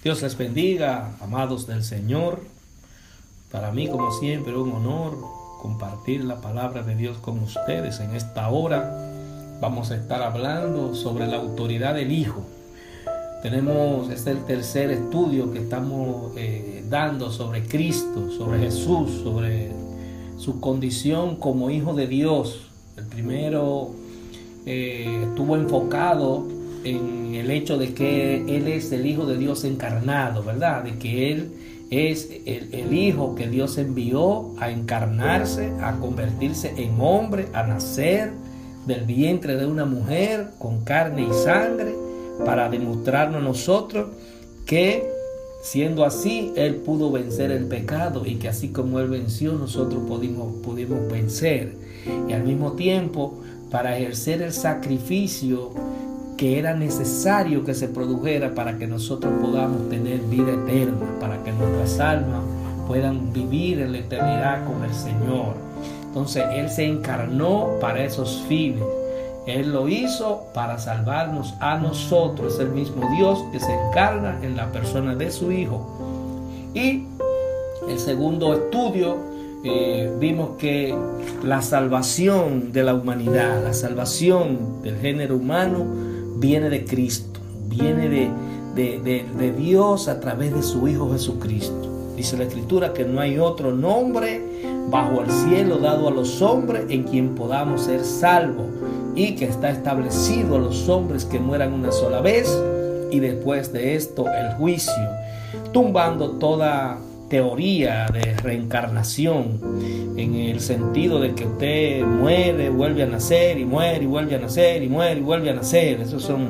Dios les bendiga, amados del Señor. Para mí, como siempre, un honor compartir la palabra de Dios con ustedes. En esta hora vamos a estar hablando sobre la autoridad del Hijo. Este es el tercer estudio que estamos dando sobre Cristo, sobre Jesús, sobre su condición como Hijo de Dios. El primero estuvo enfocado en el hecho de que Él es el Hijo de Dios encarnado, ¿verdad? De que Él es el Hijo que Dios envió a encarnarse, a convertirse en hombre, a nacer del vientre de una mujer con carne y sangre, para demostrarnos a nosotros que, siendo así, Él pudo vencer el pecado, y que así como Él venció, nosotros pudimos vencer. Y al mismo tiempo, para ejercer el sacrificio que era necesario que se produjera para que nosotros podamos tener vida eterna, para que nuestras almas puedan vivir en la eternidad con el Señor. Entonces Él se encarnó para esos fines. Él lo hizo para salvarnos a nosotros. Es el mismo Dios que se encarna en la persona de su Hijo. Y el segundo estudio, vimos que la salvación de la humanidad, la salvación del género humano, viene de Cristo, viene de Dios a través de su Hijo Jesucristo. Dice la Escritura que no hay otro nombre bajo el cielo dado a los hombres en quien podamos ser salvos, y que está establecido a los hombres que mueran una sola vez, y después de esto el juicio, tumbando toda teoría de reencarnación, en el sentido de que usted muere, vuelve a nacer, y muere y vuelve a nacer, y muere y vuelve a nacer. Esas son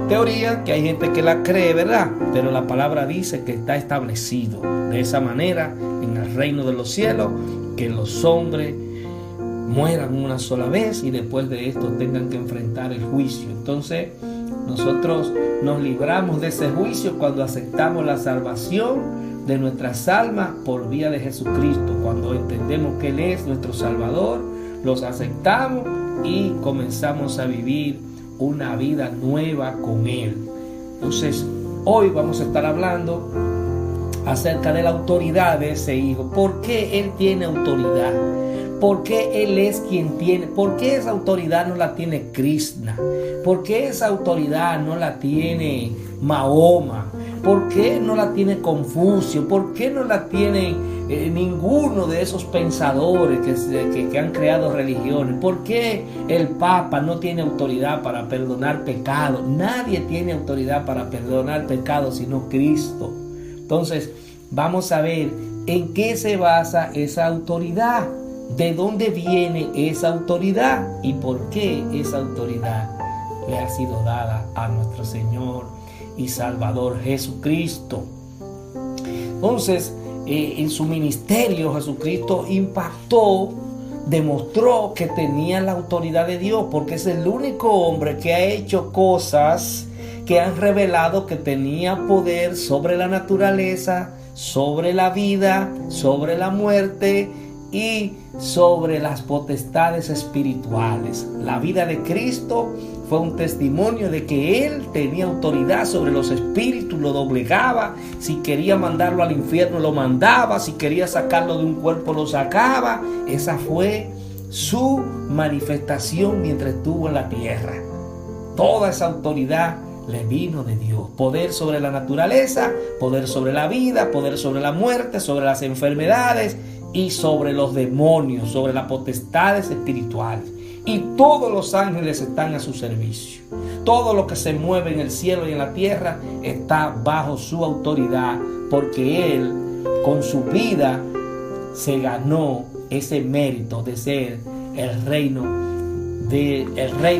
teorías que hay gente que la cree, ¿verdad? Pero la palabra dice que está establecido de esa manera en el reino de los cielos, que los hombres mueran una sola vez y después de esto tengan que enfrentar el juicio. Entonces nosotros nos libramos de ese juicio cuando aceptamos la salvación de nuestras almas por vía de Jesucristo. Cuando entendemos que Él es nuestro Salvador, los aceptamos y comenzamos a vivir una vida nueva con Él. Entonces hoy vamos a estar hablando acerca de la autoridad de ese Hijo. ¿Por qué Él tiene autoridad? ¿Por qué Él es quien tiene? ¿Por qué esa autoridad no la tiene Krishna? ¿Por qué esa autoridad no la tiene Mahoma? ¿Por qué no la tiene Confucio? ¿Por qué no la tiene ninguno de esos pensadores que han creado religiones? ¿Por qué el Papa no tiene autoridad para perdonar pecados? Nadie tiene autoridad para perdonar pecados sino Cristo. Entonces, vamos a ver en qué se basa esa autoridad, de dónde viene esa autoridad y por qué esa autoridad le ha sido dada a nuestro Señor y Salvador Jesucristo. Entonces, en su ministerio Jesucristo impactó, demostró que tenía la autoridad de Dios, porque es el único hombre que ha hecho cosas que han revelado que tenía poder sobre la naturaleza, sobre la vida, sobre la muerte y sobre las potestades espirituales. La vida de Cristo fue un testimonio de que Él tenía autoridad sobre los espíritus, lo doblegaba. Si quería mandarlo al infierno, lo mandaba. Si quería sacarlo de un cuerpo, lo sacaba. Esa fue su manifestación mientras estuvo en la tierra. Toda esa autoridad le vino de Dios. Poder sobre la naturaleza, poder sobre la vida, poder sobre la muerte, sobre las enfermedades y sobre los demonios, sobre las potestades espirituales. Y todos los ángeles están a su servicio. Todo lo que se mueve en el cielo y en la tierra está bajo su autoridad, porque Él con su vida se ganó ese mérito de ser el rey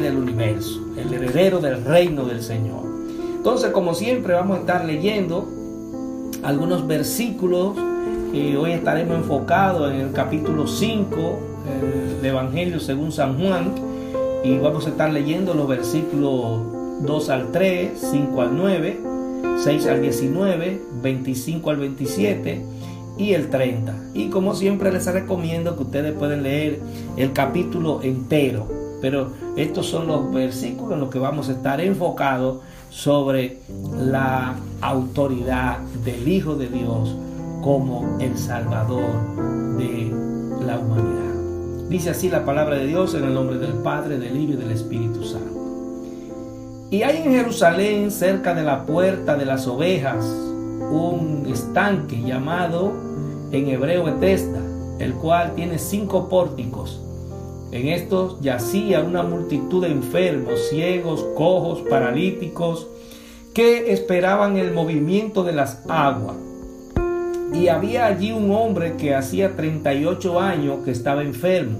del universo, el heredero del reino del Señor. Entonces, como siempre, vamos a estar leyendo algunos versículos. Hoy estaremos enfocados en el capítulo 5 del Evangelio según San Juan, y vamos a estar leyendo los versículos 2 al 3, 5 al 9, 6 al 19, 25 al 27 y el 30. Y como siempre les recomiendo que ustedes pueden leer el capítulo entero, pero estos son los versículos en los que vamos a estar enfocados sobre la autoridad del Hijo de Dios como el Salvador de la humanidad. Dice así la palabra de Dios en el nombre del Padre, del Hijo y del Espíritu Santo. Y hay en Jerusalén, cerca de la puerta de las ovejas, un estanque llamado en hebreo Betesda, el cual tiene 5 pórticos. En estos yacía una multitud de enfermos, ciegos, cojos, paralíticos, que esperaban el movimiento de las aguas. Y había allí un hombre que hacía 38 años que estaba enfermo.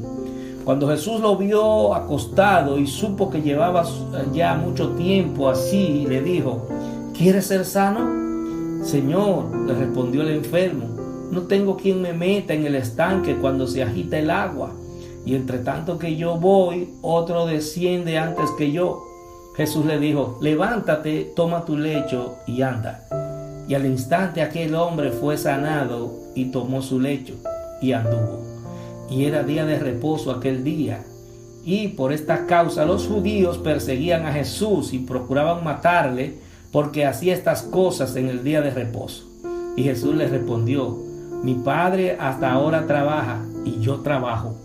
Cuando Jesús lo vio acostado y supo que llevaba ya mucho tiempo así, le dijo: ¿quieres ser sano? Señor, le respondió el enfermo, no tengo quien me meta en el estanque cuando se agita el agua. Y entre tanto que yo voy, otro desciende antes que yo. Jesús le dijo: levántate, toma tu lecho y anda. Y al instante aquel hombre fue sanado y tomó su lecho y anduvo. Y era día de reposo aquel día. Y por esta causa los judíos perseguían a Jesús y procuraban matarle, porque hacía estas cosas en el día de reposo. Y Jesús les respondió: mi Padre hasta ahora trabaja y yo trabajo.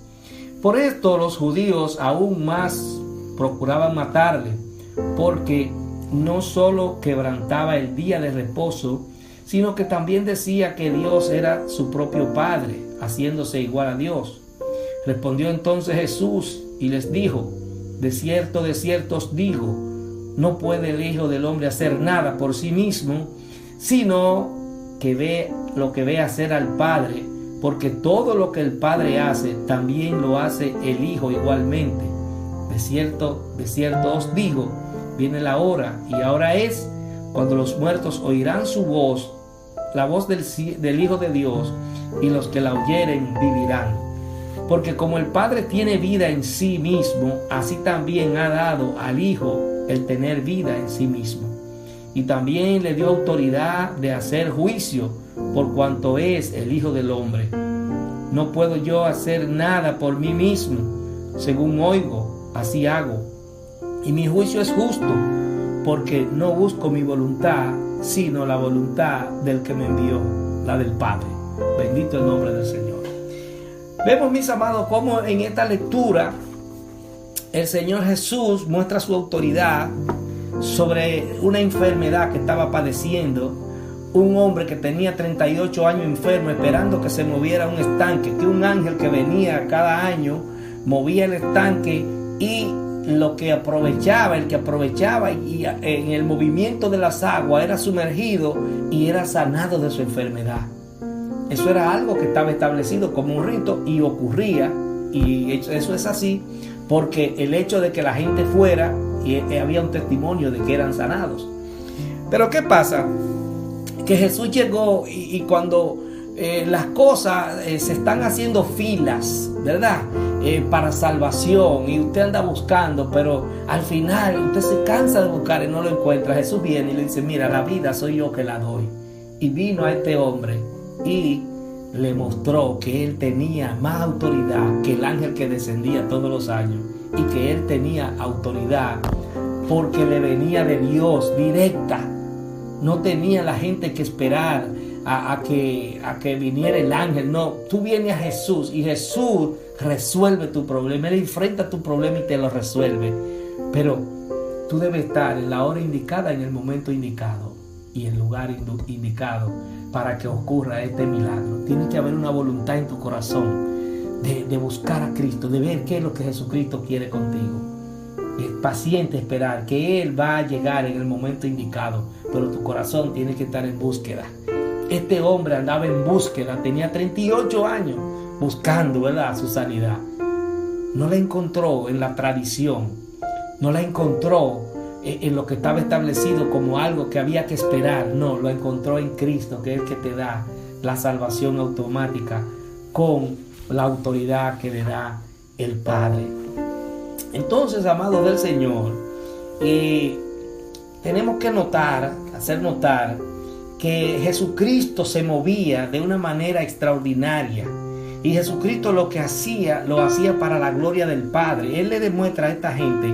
Por esto los judíos aún más procuraban matarle, porque no solo quebrantaba el día de reposo, sino que también decía que Dios era su propio Padre, haciéndose igual a Dios. Respondió entonces Jesús y les dijo: de cierto os digo, no puede el Hijo del Hombre hacer nada por sí mismo, sino que ve lo que ve hacer al Padre, porque todo lo que el Padre hace, también lo hace el Hijo igualmente. De cierto os digo, viene la hora, y ahora es, cuando los muertos oirán su voz, la voz del Hijo de Dios, y los que la oyeren vivirán. Porque como el Padre tiene vida en sí mismo, así también ha dado al Hijo el tener vida en sí mismo. Y también le dio autoridad de hacer juicio, por cuanto es el Hijo del Hombre. No puedo yo hacer nada por mí mismo, según oigo, así hago. Y mi juicio es justo, porque no busco mi voluntad, sino la voluntad del que me envió, la del Padre. Bendito el nombre del Señor. Vemos, mis amados, cómo en esta lectura el Señor Jesús muestra su autoridad sobre una enfermedad que estaba padeciendo un hombre que tenía 38 años enfermo, esperando que se moviera un estanque, que un ángel que venía cada año movía el estanque, y el que aprovechaba y en el movimiento de las aguas era sumergido y era sanado de su enfermedad. Eso era algo que estaba establecido como un rito y ocurría, y eso es así porque el hecho de que la gente fuera y había un testimonio de que eran sanados. Pero ¿qué pasa? Que Jesús llegó y cuando las cosas se están haciendo filas, ¿verdad? Para salvación, y usted anda buscando, pero al final usted se cansa de buscar y no lo encuentra. Jesús viene y le dice: mira, la vida soy yo que la doy. Y vino a este hombre y le mostró que él tenía más autoridad que el ángel que descendía todos los años, y que él tenía autoridad porque le venía de Dios directa. No tenía la gente que esperar a que viniera el ángel. No, tú vienes a Jesús y Jesús resuelve tu problema. Él enfrenta tu problema y te lo resuelve. Pero tú debes estar en la hora indicada, en el momento indicado y en el lugar indicado para que ocurra este milagro. Tiene que haber una voluntad en tu corazón de buscar a Cristo, de ver qué es lo que Jesucristo quiere contigo. Es paciente esperar que Él va a llegar en el momento indicado, pero tu corazón tiene que estar en búsqueda. Este hombre andaba en búsqueda, tenía 38 años buscando, ¿verdad?, su sanidad. No la encontró en la tradición, no la encontró en lo que estaba establecido como algo que había que esperar. No, lo encontró en Cristo, que es el que te da la salvación automática con la autoridad que le da el Padre. Entonces, amados del Señor, tenemos que hacer notar que Jesucristo se movía de una manera extraordinaria, y Jesucristo lo hacía para la gloria del Padre. Él le demuestra a esta gente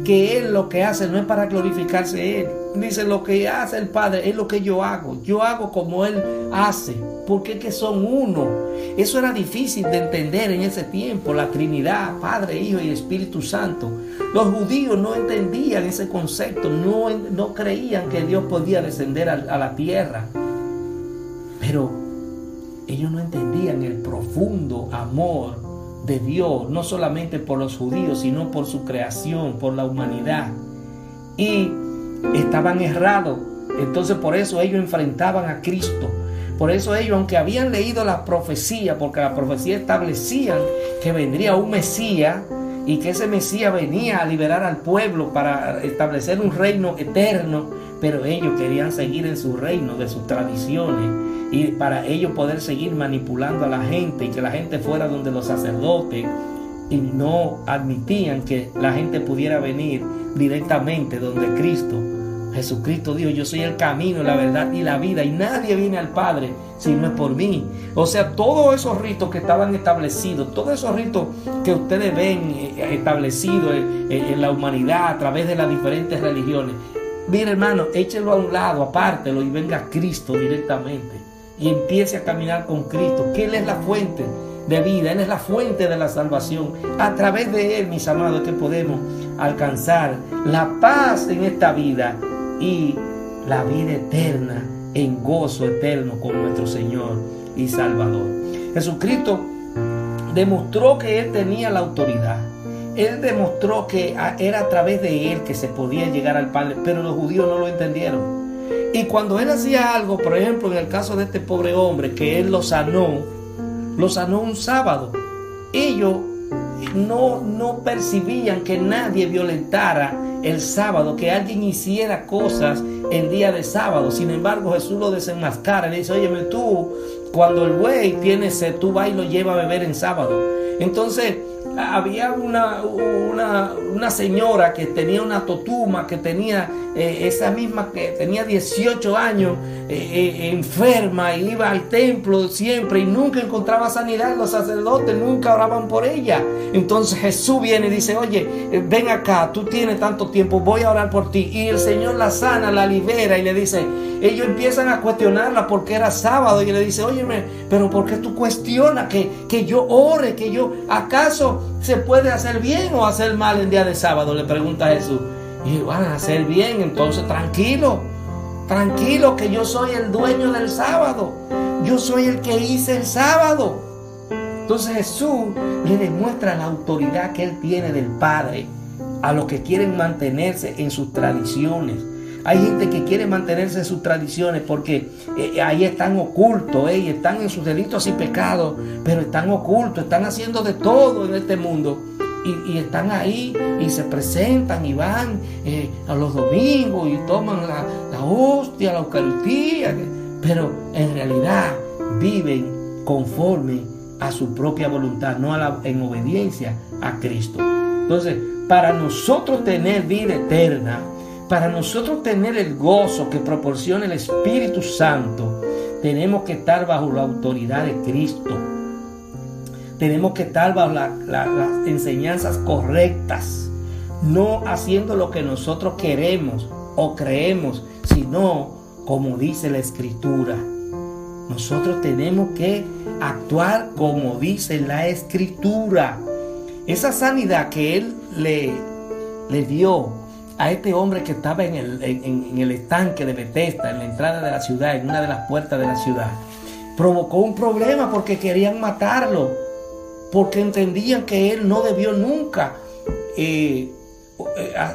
que Él lo que hace no es para glorificarse Él, dice, lo que hace el Padre es lo que yo hago. Yo hago como Él hace, porque es que son uno. Eso era difícil de entender en ese tiempo, la Trinidad, Padre, Hijo y Espíritu Santo. Los judíos no entendían ese concepto, no creían que Dios podía descender a la tierra. Pero ellos no entendían el profundo amor de Dios, no solamente por los judíos, sino por su creación, por la humanidad. Y estaban errados. Entonces por eso ellos enfrentaban a Cristo. Por eso ellos, aunque habían leído la profecía, porque la profecía establecían que vendría un Mesías y que ese Mesías venía a liberar al pueblo para establecer un reino eterno, pero ellos querían seguir en su reino, de sus tradiciones, y para ellos poder seguir manipulando a la gente y que la gente fuera donde los sacerdotes, y no admitían que la gente pudiera venir directamente donde Cristo. Jesucristo dijo, yo soy el camino, la verdad y la vida, y nadie viene al Padre si no es por mí. O sea, todos esos ritos que estaban establecidos, todos esos ritos que ustedes ven establecidos en la humanidad a través de las diferentes religiones, mire hermano, échelo a un lado, apártelo y venga a Cristo directamente y empiece a caminar con Cristo, que Él es la fuente de vida, Él es la fuente de la salvación. A través de Él, mis amados, es que podemos alcanzar la paz en esta vida y la vida eterna en gozo eterno con nuestro Señor y Salvador. Jesucristo demostró que Él tenía la autoridad. Él demostró que era a través de Él que se podía llegar al Padre, pero los judíos no lo entendieron. Y cuando Él hacía algo, por ejemplo, en el caso de este pobre hombre, que Él lo sanó un sábado, ellos no percibían que nadie violentara el sábado, que alguien hiciera cosas el día de sábado. Sin embargo, Jesús lo desenmascara y le dice, óyeme, tú, cuando el buey tiene sed, tú vas y lo llevas a beber en sábado. Entonces, había una señora que tenía una totuma, que tenía esa misma, que tenía 18 años, enferma, y iba al templo siempre y nunca encontraba sanidad. Los sacerdotes nunca oraban por ella. Entonces Jesús viene y dice, oye, ven acá, tú tienes tanto tiempo, voy a orar por ti. Y el Señor la sana, la libera y le dice, ellos empiezan a cuestionarla porque era sábado, y le dice, óyeme, pero ¿por qué tú cuestionas que yo ore, que yo, acaso se puede hacer bien o hacer mal en día de sábado? Le pregunta Jesús. Y van a hacer bien, entonces tranquilo, que yo soy el dueño del sábado, yo soy el que hice el sábado. Entonces Jesús le demuestra la autoridad que Él tiene del Padre a los que quieren mantenerse en sus tradiciones. Hay gente que quiere mantenerse en sus tradiciones porque ahí están ocultos, están en sus delitos y pecados, pero están ocultos, están haciendo de todo en este mundo. Y están ahí y se presentan y van a los domingos y toman la hostia, la Eucaristía, pero en realidad viven conforme a su propia voluntad, no en obediencia a Cristo. Entonces, para nosotros tener vida eterna, para nosotros tener el gozo que proporciona el Espíritu Santo, tenemos que estar bajo la autoridad de Cristo. Tenemos que estar bajo las enseñanzas correctas, no haciendo lo que nosotros queremos o creemos, sino como dice la Escritura. Nosotros tenemos que actuar como dice la Escritura. Esa sanidad que Él le dio a este hombre que estaba en el estanque de Betesda, en la entrada de la ciudad, en una de las puertas de la ciudad, provocó un problema porque querían matarlo, porque entendían que él no debió nunca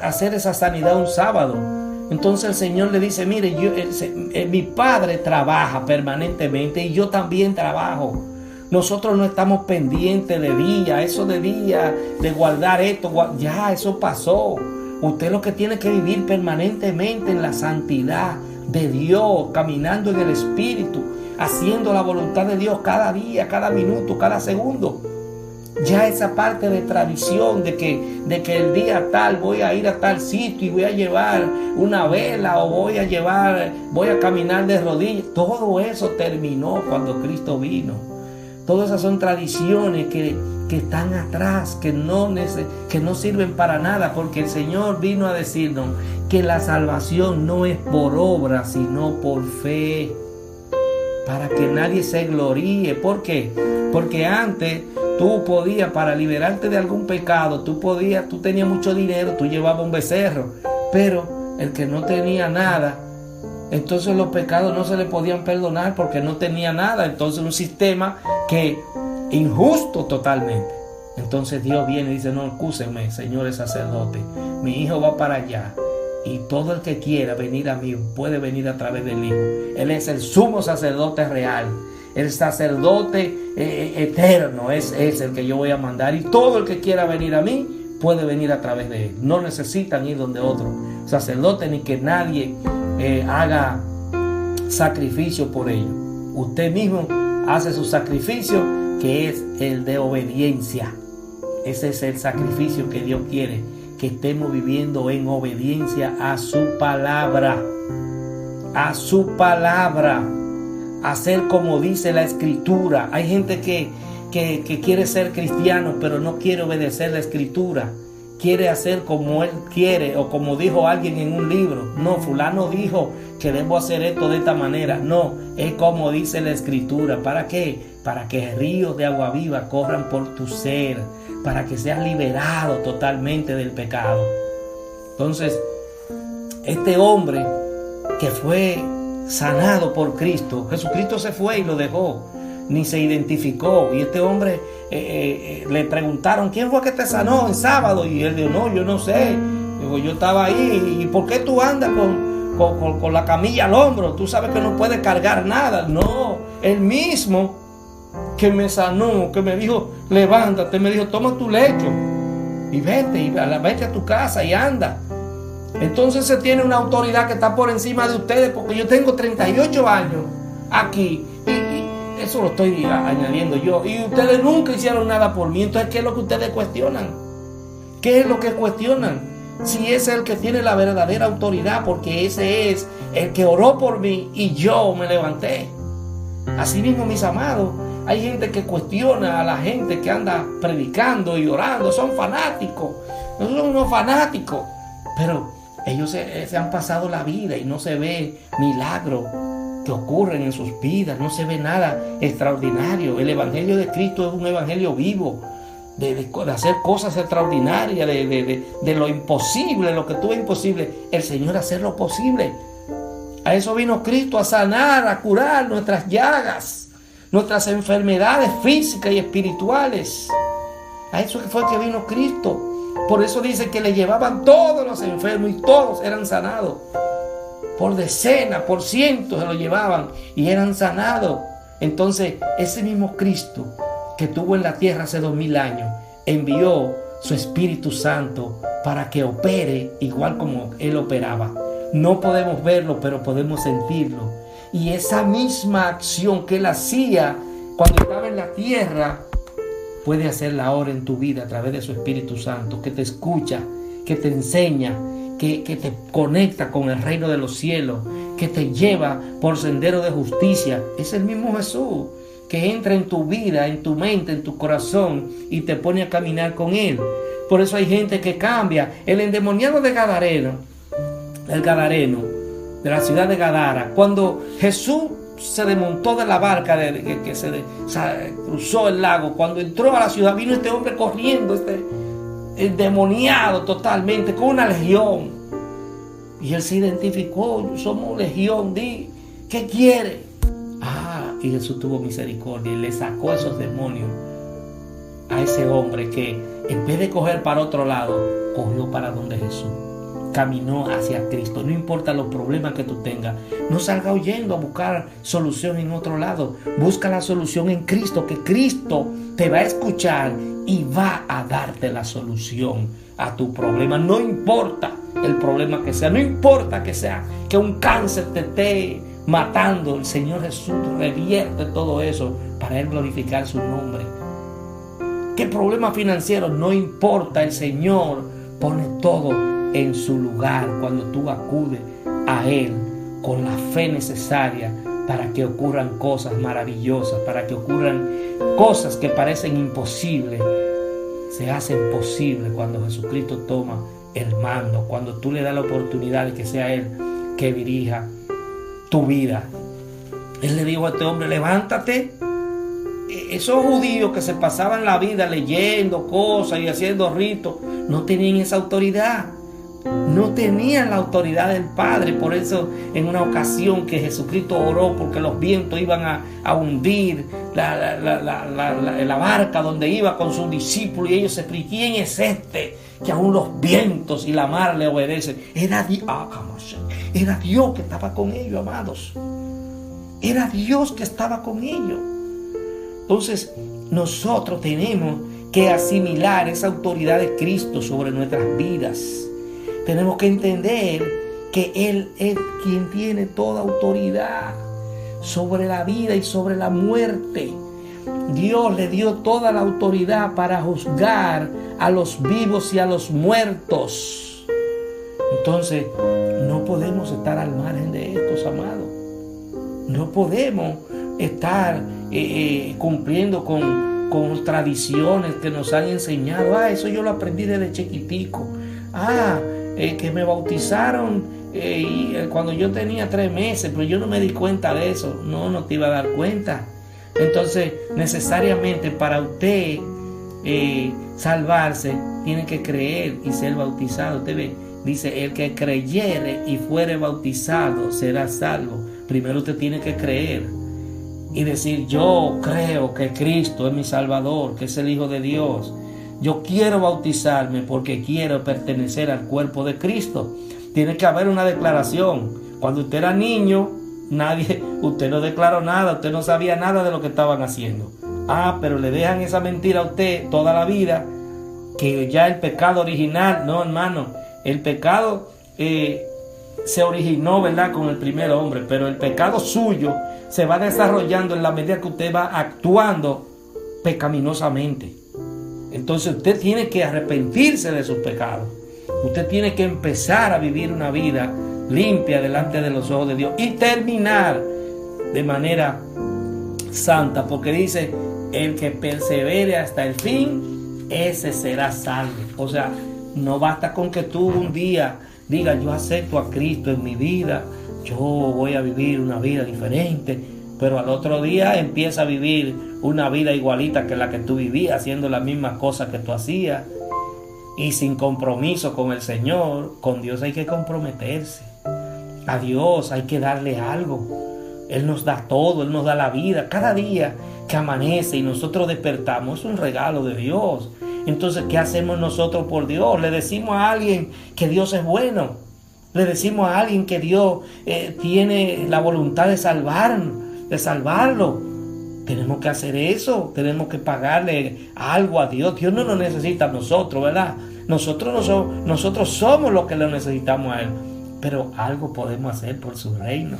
hacer esa sanidad un sábado. Entonces el Señor le dice, mire, mi Padre trabaja permanentemente y yo también trabajo. Nosotros no estamos pendientes de día, eso de día, de guardar esto, ya eso pasó. Usted lo que tiene que vivir permanentemente en la santidad de Dios, caminando en el Espíritu, haciendo la voluntad de Dios cada día, cada minuto, cada segundo. Ya esa parte de tradición de que el día tal voy a ir a tal sitio y voy a llevar una vela o voy a caminar de rodillas, todo eso terminó cuando Cristo vino. Todas esas son tradiciones que están atrás, que no sirven para nada, porque el Señor vino a decirnos que la salvación no es por obra, sino por fe, para que nadie se gloríe. ¿Por qué? Porque antes tú podías, para liberarte de algún pecado, tú tenías mucho dinero, tú llevabas un becerro, pero el que no tenía nada, entonces los pecados no se le podían perdonar porque no tenía nada. Entonces un sistema que injusto totalmente. Entonces Dios viene y dice: no, excúsenme, señores sacerdotes, mi hijo va para allá, y todo el que quiera venir a mí puede venir a través del Hijo. Él es el sumo sacerdote real, el sacerdote eterno, es el que yo voy a mandar, y todo el que quiera venir a mí puede venir a través de él. No necesitan ir donde otro sacerdote, ni que nadie haga sacrificio por ello. Usted mismo hace su sacrificio, que es el de obediencia. Ese es el sacrificio que Dios quiere, que estemos viviendo en obediencia a su palabra. A su palabra. Hacer como dice la Escritura. Hay gente que quiere ser cristiano, pero no quiere obedecer la Escritura. Quiere hacer como él quiere, o como dijo alguien en un libro. No, fulano dijo que debo hacer esto de esta manera. No, es como dice la Escritura. ¿Para qué? Para que ríos de agua viva corran por tu ser, para que seas liberado totalmente del pecado. Entonces, este hombre que fue sanado por Cristo, Jesucristo se fue y lo dejó, ni se identificó. Y este hombre le preguntaron: ¿quién fue que te sanó en sábado? Y él dijo: no, yo no sé. Digo, yo estaba ahí. ¿Y por qué tú andas con la camilla al hombro? Tú sabes que no puedes cargar nada. No, él mismo que me sanó, que me dijo: levántate, me dijo: toma tu lecho y vete a tu casa y anda. Entonces se tiene una autoridad que está por encima de ustedes, porque yo tengo 38 años aquí, y eso lo estoy añadiendo yo, y ustedes nunca hicieron nada por mí. Entonces, ¿qué es lo que ustedes cuestionan? ¿Qué es lo que cuestionan? Si ese es el que tiene la verdadera autoridad, porque ese es el que oró por mí y yo me levanté. Así mismo, mis amados, hay gente que cuestiona a la gente que anda predicando y orando. Son fanáticos, no son unos fanáticos, pero ellos se han pasado la vida y no se ve milagro que ocurren en sus vidas, no se ve nada extraordinario. El evangelio de Cristo es un evangelio vivo, de hacer cosas extraordinarias, de lo imposible, lo que tú ves imposible, el Señor hacer lo posible. A eso vino Cristo, a sanar, a curar nuestras llagas, nuestras enfermedades físicas y espirituales. A eso fue que vino Cristo. Por eso dice que le llevaban todos los enfermos y todos eran sanados. Por decenas, por cientos se lo llevaban y eran sanados. Entonces, ese mismo Cristo que estuvo en la tierra hace 2000 años, envió su Espíritu Santo para que opere igual como Él operaba. No podemos verlo, pero podemos sentirlo. Y esa misma acción que Él hacía cuando estaba en la tierra, puede hacerla ahora en tu vida a través de su Espíritu Santo, que te escucha, que te enseña, que te conecta con el reino de los cielos, que te lleva por sendero de justicia. Es el mismo Jesús que entra en tu vida, en tu mente, en tu corazón y te pone a caminar con Él. Por eso hay gente que cambia. El endemoniado de Gadareno, el Gadareno de la ciudad de Gadara, cuando Jesús se desmontó de la barca que cruzó el lago, cuando entró a la ciudad, vino este hombre corriendo, endemoniado totalmente, con una legión. Y él se identificó: somos legión, ¿qué quiere? Y Jesús tuvo misericordia y le sacó esos demonios a ese hombre, que en vez de coger para otro lado, cogió para donde Jesús. Caminó hacia Cristo. No importa los problemas que tú tengas, no salga huyendo a buscar solución en otro lado. Busca la solución en Cristo, que Cristo te va a escuchar y va a darte la solución a tu problema. No importa el problema que sea, no importa que un cáncer te esté matando, el Señor Jesús revierte todo eso para Él glorificar su nombre. ¿Qué problema financiero? No importa, el Señor pone todo en su lugar cuando tú acudes a Él con la fe necesaria para que ocurran cosas maravillosas, para que ocurran cosas que parecen imposibles, se hacen posibles cuando Jesucristo toma el mando, cuando tú le das la oportunidad de que sea Él que dirija tu vida. Él le dijo a este hombre: levántate. Esos judíos que se pasaban la vida leyendo cosas y haciendo ritos, no tenían esa autoridad. No tenían la autoridad del Padre. Por eso en una ocasión que Jesucristo oró porque los vientos iban a hundir la barca donde iba con sus discípulos, y ellos se explicaban: ¿quién es este que aún los vientos y la mar le obedecen? Era Dios que estaba con ellos, amados. Era Dios que estaba con ellos. Entonces nosotros tenemos que asimilar esa autoridad de Cristo sobre nuestras vidas. Tenemos que entender que Él es quien tiene toda autoridad sobre la vida y sobre la muerte. Dios le dio toda la autoridad para juzgar a los vivos y a los muertos. Entonces, no podemos estar al margen de estos, amados. No podemos estar cumpliendo con tradiciones que nos han enseñado. Eso yo lo aprendí desde chiquitico. Que me bautizaron cuando yo tenía 3 meses, pero yo no me di cuenta de eso. No te iba a dar cuenta. Entonces, necesariamente para usted salvarse, tiene que creer y ser bautizado. Usted ve, dice: el que creyere y fuere bautizado será salvo. Primero usted tiene que creer y decir: yo creo que Cristo es mi Salvador, que es el Hijo de Dios. Yo quiero bautizarme porque quiero pertenecer al cuerpo de Cristo. Tiene que haber una declaración. Cuando usted era niño, usted no declaró nada, usted no sabía nada de lo que estaban haciendo. Pero le dejan esa mentira a usted toda la vida, que ya el pecado original, no, hermano, el pecado se originó, ¿verdad?, con el primer hombre, pero el pecado suyo se va desarrollando en la medida que usted va actuando pecaminosamente. Entonces usted tiene que arrepentirse de sus pecados. Usted tiene que empezar a vivir una vida limpia delante de los ojos de Dios y terminar de manera santa, porque dice: el que persevere hasta el fin, ese será salvo. O sea, no basta con que tú un día digas: yo acepto a Cristo en mi vida, yo voy a vivir una vida diferente, pero al otro día empieza a vivir una vida igualita que la que tú vivías, haciendo las mismas cosas que tú hacías y sin compromiso con el Señor. Con Dios hay que comprometerse. A Dios hay que darle algo. Él nos da todo, Él nos da la vida. Cada día que amanece y nosotros despertamos es un regalo de Dios. Entonces, ¿qué hacemos nosotros por Dios? Le decimos a alguien que Dios es bueno. Le decimos a alguien que Dios tiene la voluntad de salvarlo. Tenemos que hacer eso. Tenemos que pagarle algo a Dios. Dios no nos necesita a nosotros, ¿verdad? Nosotros somos los que lo necesitamos a Él. Pero algo podemos hacer por su reino,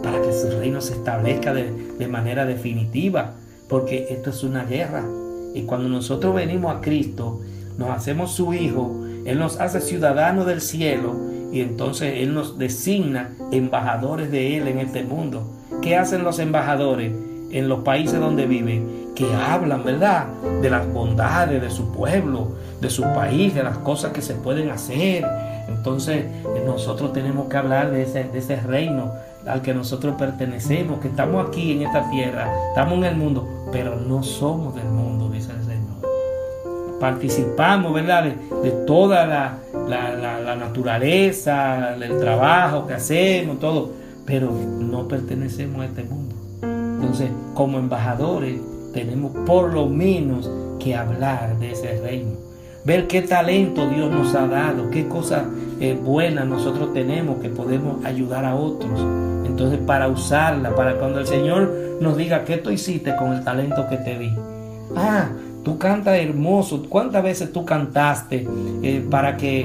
para que su reino se establezca de manera definitiva. Porque esto es una guerra. Y cuando nosotros venimos a Cristo, nos hacemos su hijo, Él nos hace ciudadanos del cielo, y entonces Él nos designa embajadores de Él en este mundo. ¿Qué hacen los embajadores en los países donde viven? Que hablan, ¿verdad?, de las bondades de su pueblo, de su país, de las cosas que se pueden hacer. Entonces nosotros tenemos que hablar de ese reino al que nosotros pertenecemos, que estamos aquí en esta tierra, estamos en el mundo, pero no somos del mundo, dice el Señor. Participamos, ¿verdad?, de toda la naturaleza, el trabajo que hacemos, todo, pero no pertenecemos a este mundo. Entonces, como embajadores, tenemos por lo menos que hablar de ese reino. Ver qué talento Dios nos ha dado, qué cosas buenas nosotros tenemos que podemos ayudar a otros. Entonces, para usarla, para cuando el Señor nos diga: ¿qué tú hiciste con el talento que te di? Tú cantas hermoso. ¿Cuántas veces tú cantaste para que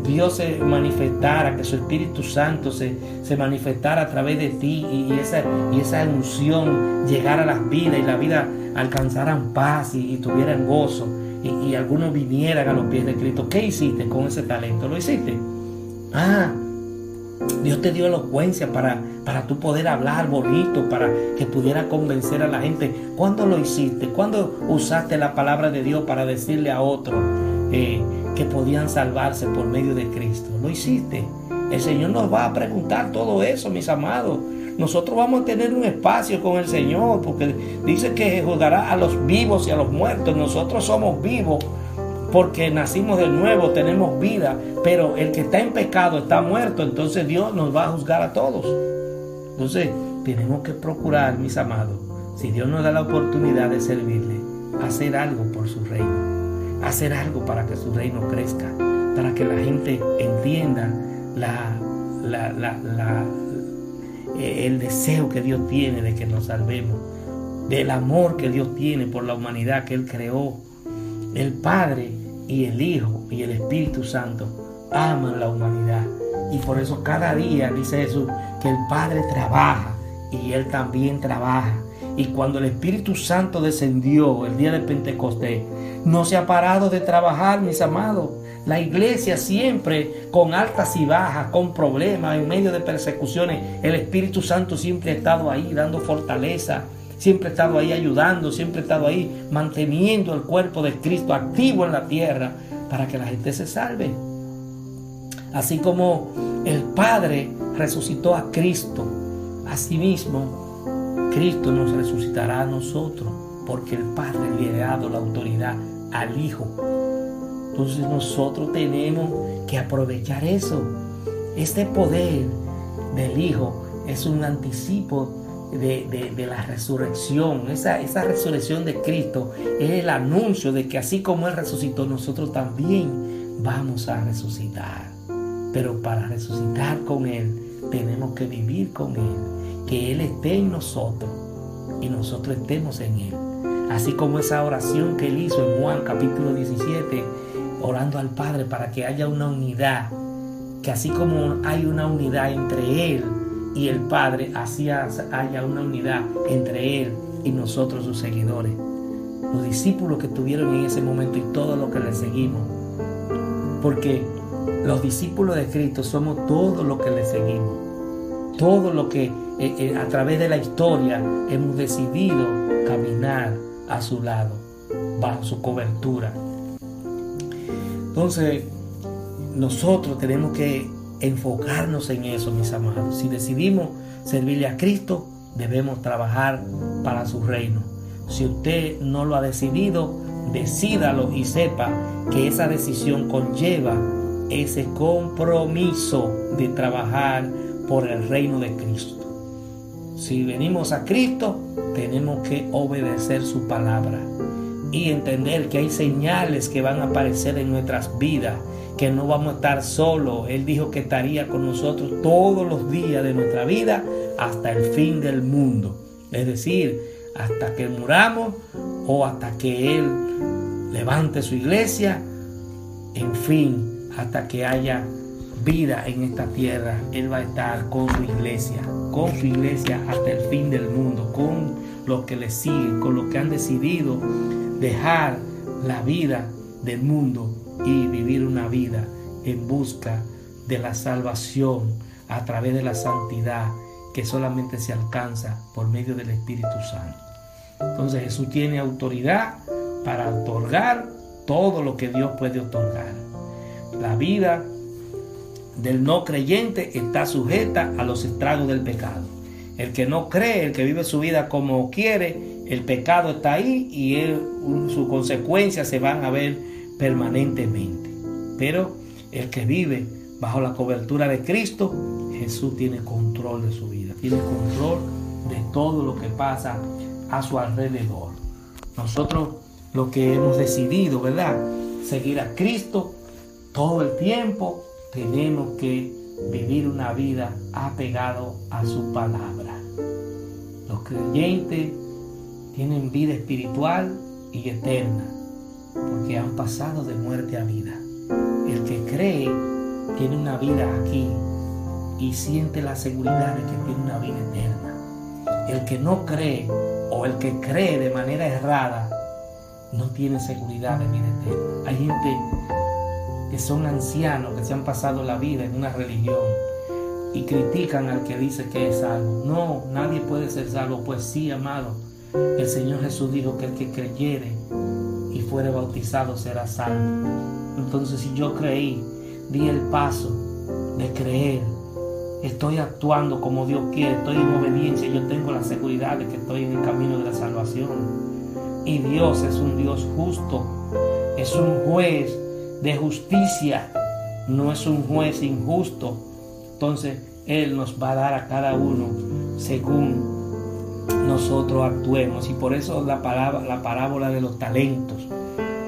Dios se manifestara, que su Espíritu Santo se manifestara a través de ti y esa unción llegara a las vidas y la vida alcanzaran paz y tuvieran gozo y algunos vinieran a los pies de Cristo? ¿Qué hiciste con ese talento? ¿Lo hiciste? Dios te dio elocuencia para para tú poder hablar bonito, para que pudiera convencer a la gente. ¿Cuándo lo hiciste? ¿Cuándo usaste la palabra de Dios para decirle a otro que podían salvarse por medio de Cristo? ¿Lo hiciste? El Señor nos va a preguntar todo eso, mis amados. Nosotros vamos a tener un espacio con el Señor, porque dice que juzgará a los vivos y a los muertos. Nosotros somos vivos porque nacimos de nuevo, tenemos vida, pero el que está en pecado está muerto. Entonces Dios nos va a juzgar a todos. Entonces tenemos que procurar, mis amados, si Dios nos da la oportunidad de servirle, hacer algo por su reino, hacer algo para que su reino crezca, para que la gente entienda el deseo que Dios tiene de que nos salvemos, del amor que Dios tiene por la humanidad que Él creó. El Padre y el Hijo y el Espíritu Santo aman la humanidad, y por eso cada día dice Jesús que el Padre trabaja y Él también trabaja. Y cuando el Espíritu Santo descendió el día de Pentecostés, no se ha parado de trabajar, mis amados. La iglesia siempre con altas y bajas, con problemas, en medio de persecuciones, el Espíritu Santo siempre ha estado ahí dando fortaleza, siempre ha estado ahí ayudando, siempre ha estado ahí manteniendo el cuerpo de Cristo activo en la tierra para que la gente se salve. Así como el Padre resucitó a Cristo, asimismo Cristo nos resucitará a nosotros, porque el Padre le ha dado la autoridad al Hijo. Entonces nosotros tenemos que aprovechar eso. Este poder del Hijo es un anticipo de la resurrección. Esa resurrección de Cristo es el anuncio de que así como Él resucitó, nosotros también vamos a resucitar. Pero para resucitar con Él tenemos que vivir con Él, que Él esté en nosotros y nosotros estemos en Él. Así como esa oración que Él hizo en Juan capítulo 17, orando al Padre para que haya una unidad, que así como hay una unidad entre Él y el Padre, así haya una unidad entre Él y nosotros, sus seguidores, los discípulos que estuvieron en ese momento y todos los que le seguimos. Porque los discípulos de Cristo somos todos los que le seguimos, todos los que a través de la historia hemos decidido caminar a su lado, bajo su cobertura. Entonces nosotros tenemos que enfocarnos en eso, mis amados. Si decidimos servirle a Cristo, debemos trabajar para su reino. Si usted no lo ha decidido, decídalo y sepa que esa decisión conlleva ese compromiso de trabajar por el reino de Cristo. Si venimos a Cristo, tenemos que obedecer su palabra y entender que hay señales que van a aparecer en nuestras vidas, que no vamos a estar solos. Él dijo que estaría con nosotros todos los días de nuestra vida hasta el fin del mundo. Es decir, hasta que muramos o hasta que Él levante su iglesia. En fin, hasta que haya vida en esta tierra, Él va a estar con su iglesia hasta el fin del mundo, con los que le siguen, con los que han decidido dejar la vida del mundo y vivir una vida en busca de la salvación a través de la santidad que solamente se alcanza por medio del Espíritu Santo. Entonces Jesús tiene autoridad para otorgar todo lo que Dios puede otorgar. La vida del no creyente está sujeta a los estragos del pecado. El que no cree, el que vive su vida como quiere, el pecado está ahí y sus consecuencias se van a ver permanentemente. Pero el que vive bajo la cobertura de Cristo, Jesús tiene control de su vida, tiene control de todo lo que pasa a su alrededor. Nosotros lo que hemos decidido, ¿verdad?, seguir a Cristo todo el tiempo, tenemos que vivir una vida apegado a su palabra. Los creyentes tienen vida espiritual y eterna porque han pasado de muerte a vida. El que cree tiene una vida aquí y siente la seguridad de que tiene una vida eterna. El que no cree o el que cree de manera errada no tiene seguridad de vida eterna. Hay gente que son ancianos, que se han pasado la vida en una religión, y critican al que dice que es salvo. No, nadie puede ser salvo. Pues sí, amado, el Señor Jesús dijo que el que creyere y fuere bautizado será salvo. Entonces, si yo creí, di el paso de creer, estoy actuando como Dios quiere, estoy en obediencia, yo tengo la seguridad de que estoy en el camino de la salvación. Y Dios es un Dios justo, es un juez de justicia, no es un juez injusto. Entonces Él nos va a dar a cada uno según nosotros actuemos. Y por eso la parábola de los talentos.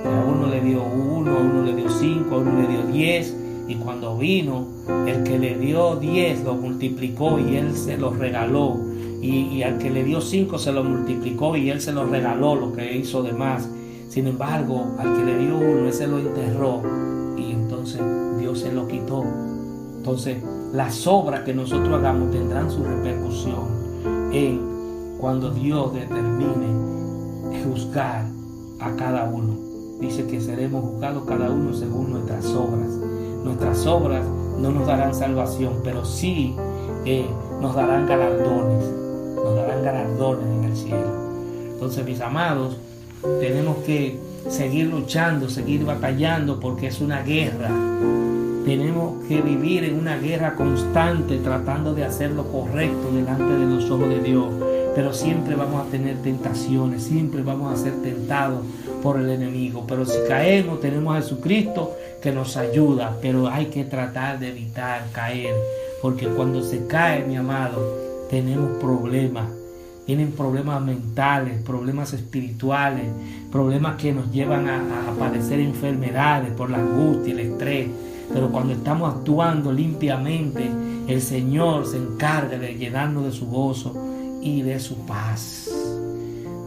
A uno le dio 1, a uno le dio 5, a uno le dio 10. Y cuando vino, el que le dio 10 lo multiplicó y Él se lo regaló. Y al que le dio 5 se lo multiplicó y Él se lo regaló lo que hizo de más. Sin embargo, al que le dio 1, ese lo enterró y entonces Dios se lo quitó. Entonces, las obras que nosotros hagamos tendrán su repercusión en cuando Dios determine juzgar a cada uno. Dice que seremos juzgados cada uno según nuestras obras. Nuestras obras no nos darán salvación, pero sí nos darán galardones. Nos darán galardones en el cielo. Entonces, mis amados, tenemos que seguir luchando, seguir batallando, porque es una guerra. Tenemos que vivir en una guerra constante, tratando de hacer lo correcto delante de los ojos de Dios. Pero siempre vamos a tener tentaciones, siempre vamos a ser tentados por el enemigo. Pero si caemos, tenemos a Jesucristo que nos ayuda. Pero hay que tratar de evitar caer, porque cuando se cae, mi amado, tenemos problemas. Tienen problemas mentales, problemas espirituales, problemas que nos llevan a padecer enfermedades por la angustia, el estrés. Pero cuando estamos actuando limpiamente, el Señor se encarga de llenarnos de su gozo y de su paz.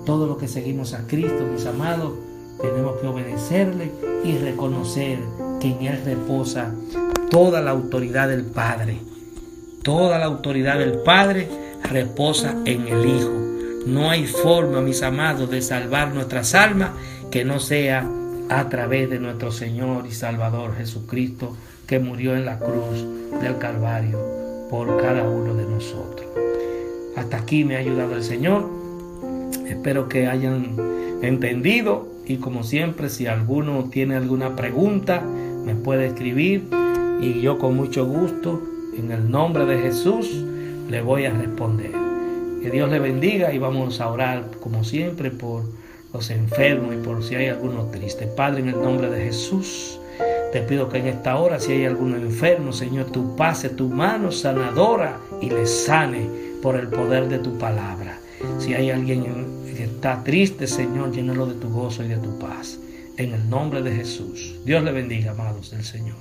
Todo lo que seguimos a Cristo, mis amados, tenemos que obedecerle y reconocer que en Él reposa toda la autoridad del Padre. Toda la autoridad del Padre reposa en el Hijo. No hay forma, mis amados, de salvar nuestras almas que no sea a través de nuestro Señor y Salvador Jesucristo, que murió en la cruz del Calvario por cada uno de nosotros. Hasta aquí me ha ayudado el Señor. Espero que hayan entendido, y como siempre, si alguno tiene alguna pregunta, me puede escribir y yo con mucho gusto, en el nombre de Jesús, le voy a responder. Que Dios le bendiga, y vamos a orar como siempre por los enfermos y por si hay alguno triste. Padre, en el nombre de Jesús, te pido que en esta hora, si hay alguno enfermo, Señor, tú pase tu mano sanadora y le sane por el poder de tu palabra. Si hay alguien que está triste, Señor, llénalo de tu gozo y de tu paz. En el nombre de Jesús. Dios le bendiga, amados del Señor.